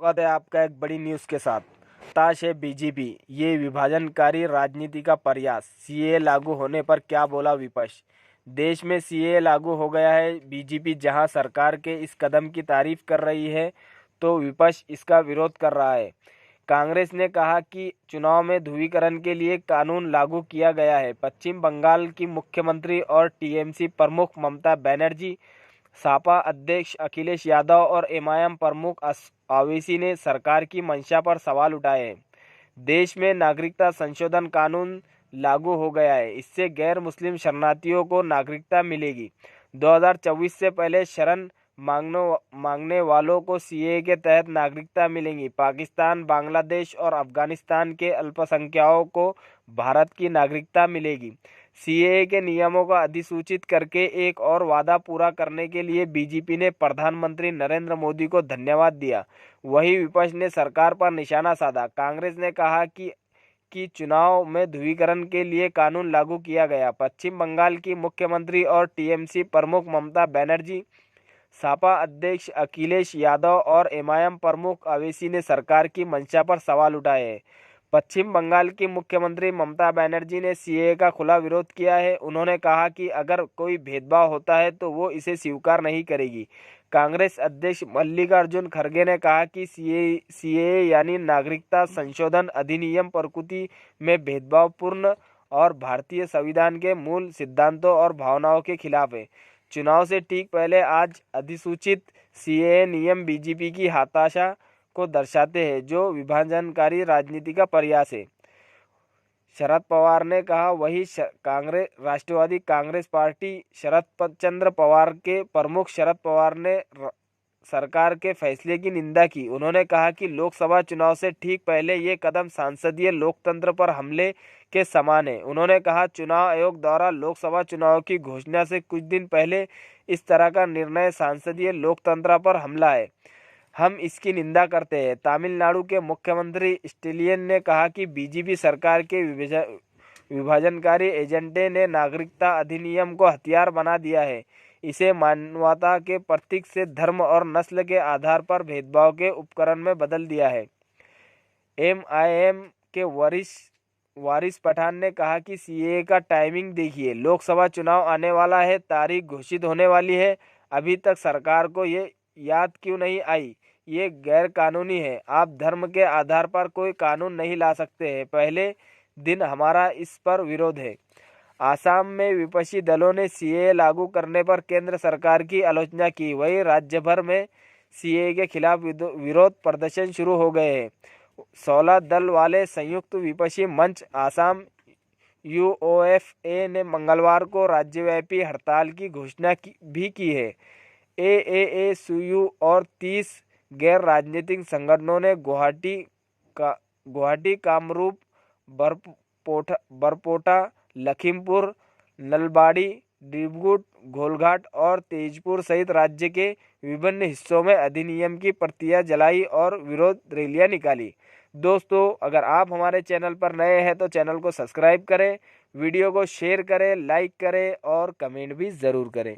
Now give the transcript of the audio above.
स्वागत है आपका एक बड़ी न्यूज़ के साथ। ताश है बीजेपी, ये विभाजनकारी राजनीति का प्रयास। सीएए लागू होने पर क्या बोला विपक्ष। देश में सीएए लागू हो गया है। बीजेपी जहां सरकार के इस कदम की तारीफ कर रही है तो विपक्ष इसका विरोध कर रहा है। कांग्रेस ने कहा कि चुनाव में ध्रुवीकरण के लिए कानून लागू किया गया है। पश्चिम बंगाल की मुख्यमंत्री और टीएमसी प्रमुख ममता बनर्जी, सपा अध्यक्ष अखिलेश यादव और एमआईएम प्रमुख ओवैसी ने सरकार की मंशा पर सवाल उठाए हैं। देश में नागरिकता संशोधन कानून लागू हो गया है। इससे गैर मुस्लिम शरणार्थियों को नागरिकता मिलेगी। 2024 से पहले शरण मांगने वालों को सीएए के तहत नागरिकता मिलेगी। पाकिस्तान, बांग्लादेश और अफगानिस्तान के अल्पसंख्यकों को भारत की नागरिकता मिलेगी। सीएए के नियमों का अधिसूचित करके एक और वादा पूरा करने के लिए बीजेपी ने प्रधानमंत्री नरेंद्र मोदी को धन्यवाद दिया। वहीं विपक्ष ने सरकार पर निशाना साधा। कांग्रेस ने कहा कि चुनाव में ध्रुवीकरण के लिए कानून लागू किया गया। पश्चिम बंगाल की मुख्यमंत्री और टीएमसी प्रमुख ममता बनर्जी, सपा अध्यक्ष अखिलेश यादव और एमआईएम प्रमुख ओवैसी ने सरकार की मंशा पर सवाल उठाए हैं। पश्चिम बंगाल की मुख्यमंत्री ममता बनर्जी ने सीएए का खुला विरोध किया है। उन्होंने कहा कि अगर कोई भेदभाव होता है तो वो इसे स्वीकार नहीं करेगी। कांग्रेस अध्यक्ष मल्लिकार्जुन खड़गे ने कहा कि सीएए यानी नागरिकता संशोधन अधिनियम प्रकृति में भेदभावपूर्ण और भारतीय संविधान के मूल सिद्धांतों और भावनाओं के खिलाफ है। चुनाव से ठीक पहले आज अधिसूचित सीएए नियम बीजेपी की हताशा को दर्शाते हैं, जो विभाजनकारी राजनीति का प्रयास है, शरद पवार ने कहा। वही राष्ट्रवादी कांग्रेस पार्टी शरद चंद्र पवार के प्रमुख शरद पवार ने सरकार के फैसले की निंदा की। उन्होंने कहा कि लोकसभा चुनाव से ठीक पहले ये कदम संसदीय लोकतंत्र पर हमले के समान है। उन्होंने कहा, चुनाव आयोग द्वारा लोकसभा चुनाव की घोषणा से कुछ दिन पहले इस तरह का निर्णय संसदीय लोकतंत्र पर हमला है। हम इसकी निंदा करते हैं। तमिलनाडु के मुख्यमंत्री स्टैलियन ने कहा कि बीजेपी सरकार के विभाजनकारी एजेंडे ने नागरिकता अधिनियम को हथियार बना दिया है। इसे मानवता के प्रतीक से धर्म और नस्ल के आधार पर भेदभाव के उपकरण में बदल दिया है। एमआईएम के वारिस पठान ने कहा कि सीएए का टाइमिंग देखिए, लोकसभा चुनाव आने वाला है, तारीख घोषित होने वाली है। अभी तक सरकार को ये याद क्यों नहीं आई? ये गैर कानूनी है। आप धर्म के आधार पर कोई कानून नहीं ला सकते हैं। पहले दिन हमारा इस पर विरोध है। आसाम में विपक्षी दलों ने सीएए लागू करने पर केंद्र सरकार की आलोचना की। वहीं राज्य भर में सीएए के खिलाफ विरोध प्रदर्शन शुरू हो गए हैं। 16 दल वाले संयुक्त विपक्षी मंच आसाम यूओएफए ने मंगलवार को राज्यव्यापी हड़ताल की घोषणा भी की है। एएएसयू और 30 गैर राजनीतिक संगठनों ने गुवाहाटी, कामरूप, बरपोटा, लखीमपुर, नलबाड़ी, डिब्रूगढ़, घोलघाट और तेजपुर सहित राज्य के विभिन्न हिस्सों में अधिनियम की प्रतियां जलाई और विरोध रैलियां निकाली। दोस्तों, अगर आप हमारे चैनल पर नए हैं तो चैनल को सब्सक्राइब करें, वीडियो को शेयर करें, लाइक करें और कमेंट भी ज़रूर करें।